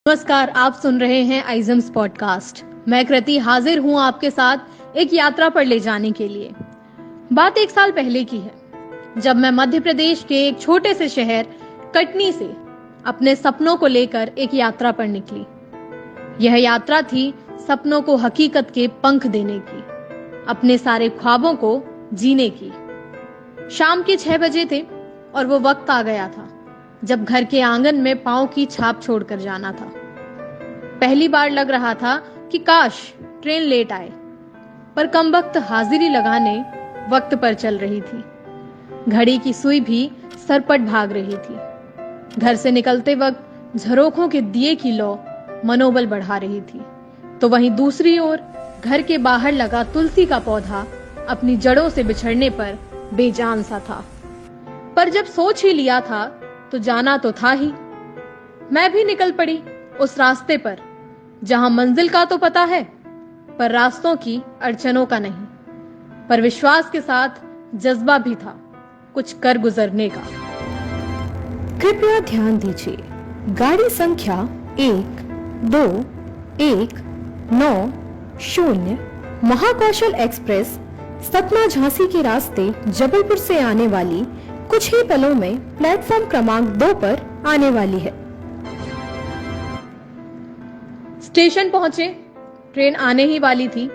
नमस्कार, आप सुन रहे हैं आइजम्स पॉडकास्ट। मैं कृति हाजिर हूं आपके साथ एक यात्रा पर ले जाने के लिए। बात 1 साल पहले की है, जब मैं मध्य प्रदेश के एक छोटे से शहर कटनी से अपने सपनों को लेकर एक यात्रा पर निकली। यह यात्रा थी सपनों को हकीकत के पंख देने की, अपने सारे ख्वाबों को जीने की। शाम के 6 बजे थे और वो वक्त आ गया था जब घर के आंगन में पांव की छाप छोड़कर जाना था। पहली बार लग रहा था कि काश ट्रेन लेट आए, पर कमबख्त हाजिरी लगाने वक्त पर चल रही थी। घड़ी की सुई भी सरपट भाग रही थी। घर से निकलते वक्त झरोखों के दिए की लौ मनोबल बढ़ा रही थी, तो वहीं दूसरी ओर घर के बाहर लगा तुलसी का पौधा अपनी जड़ों से बिछड़ने पर बेजान सा था। पर जब सोच ही लिया था तो जाना तो था ही। मैं भी निकल पड़ी उस रास्ते पर जहां मंजिल का तो पता है, पर रास्तों की अड़चनों का नहीं। पर विश्वास के साथ जज्बा भी था कुछ कर गुजरने का। कृपया ध्यान दीजिए, गाड़ी संख्या 1210 महाकौशल एक्सप्रेस सतना झांसी के रास्ते जबलपुर से आने वाली कुछ ही पलों में प्लेटफॉर्म क्रमांक 2 पर आने वाली है। स्टेशन पहुंचे, ट्रेन आने ही वाली थी।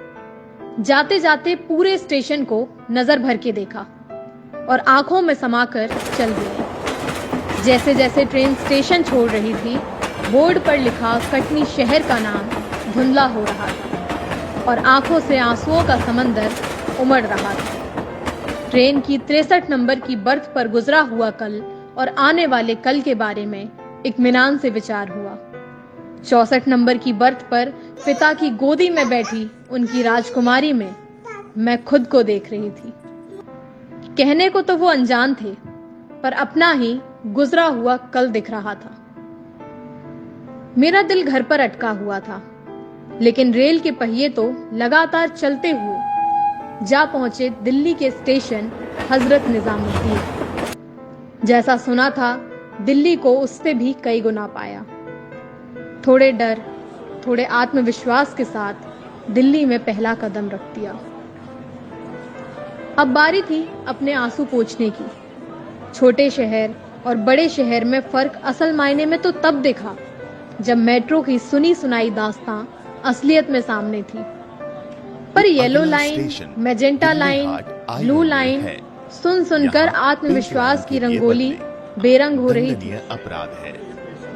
जाते जाते पूरे स्टेशन को नजर भर के देखा और आंखों में समाकर चल गई। जैसे जैसे ट्रेन स्टेशन छोड़ रही थी, बोर्ड पर लिखा कटनी शहर का नाम धुंधला हो रहा था और आंखों से आंसुओं का समंदर उमड़ रहा था। ट्रेन की 63 नंबर की बर्थ पर गुजरा हुआ कल और आने वाले कल के बारे में इत्मीनान से विचार हुआ। 64 नंबर की बर्थ पर पिता की गोदी में बैठी उनकी राजकुमारी में मैं खुद को देख रही थी। कहने को तो वो अनजान थे, पर अपना ही गुजरा हुआ कल दिख रहा था। मेरा दिल घर पर अटका हुआ था, लेकिन रेल के पहिए तो लगातार चलते हुए जा पहुंचे दिल्ली के स्टेशन हजरत निजामुद्दीन। जैसा सुना था, दिल्ली को उससे भी कई गुना पाया। थोड़े डर, थोड़े आत्मविश्वास के साथ दिल्ली में पहला कदम रख दिया। अब बारी थी अपने आंसू पोंछने की। छोटे शहर और बड़े शहर में फर्क असल मायने में तो तब दिखा जब मेट्रो की सुनी सुनाई दास्तां असलियत में सामने थी। पर yellow line, magenta line, blue line सुन सुनकर आत्मविश्वास की रंगोली बेरंग हो रही थी। अपराध है।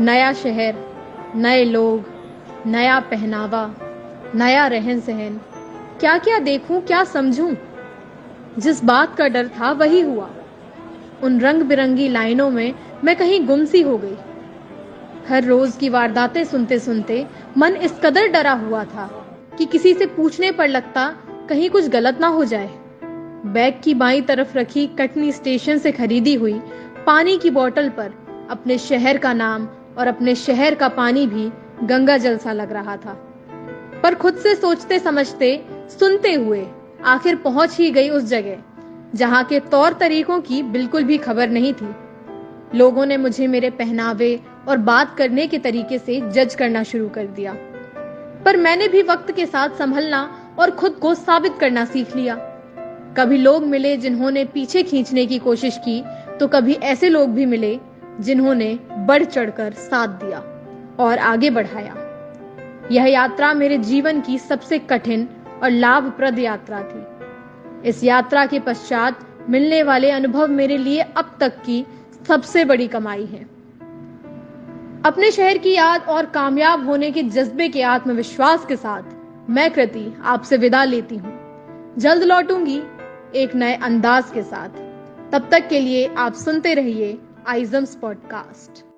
नया शहर, नए लोग, नया पहनावा, नया रहन सहन, क्या क्या देखूं, क्या समझूं। जिस बात का डर था वही हुआ। उन रंग बिरंगी लाइनों में मैं कहीं गुम सी हो गई। हर रोज की वारदातें सुनते सुनते मन इस कदर डरा हुआ था कि किसी से पूछने पर लगता कहीं कुछ गलत ना हो जाए। बैग की बाईं तरफ रखी कटनी स्टेशन से खरीदी हुई पानी की बोतल पर अपने शहर का नाम और अपने शहर का पानी भी गंगा जल सा लग रहा था। पर खुद से सोचते समझते सुनते हुए आखिर पहुंच ही गई उस जगह जहां के तौर तरीकों की बिल्कुल भी खबर नहीं थी। लोगों ने मुझे मेरे पहनावे और बात करने के तरीके से जज करना शुरू कर दिया, पर मैंने भी वक्त के साथ संभलना और खुद को साबित करना सीख लिया। कभी लोग मिले जिन्होंने पीछे खींचने की कोशिश की, तो कभी ऐसे लोग भी मिले जिन्होंने बढ़ चढ़कर साथ दिया और आगे बढ़ाया। यह यात्रा मेरे जीवन की सबसे कठिन और लाभप्रद यात्रा थी। इस यात्रा के पश्चात मिलने वाले अनुभव मेरे लिए अब तक की सबसे बड़ी कमाई है। अपने शहर की याद और कामयाब होने के जज्बे के आत्मविश्वास के साथ मैं कृति आपसे विदा लेती हूँ। जल्द लौटूंगी एक नए अंदाज के साथ। तब तक के लिए आप सुनते रहिए आइजम्स पॉडकास्ट।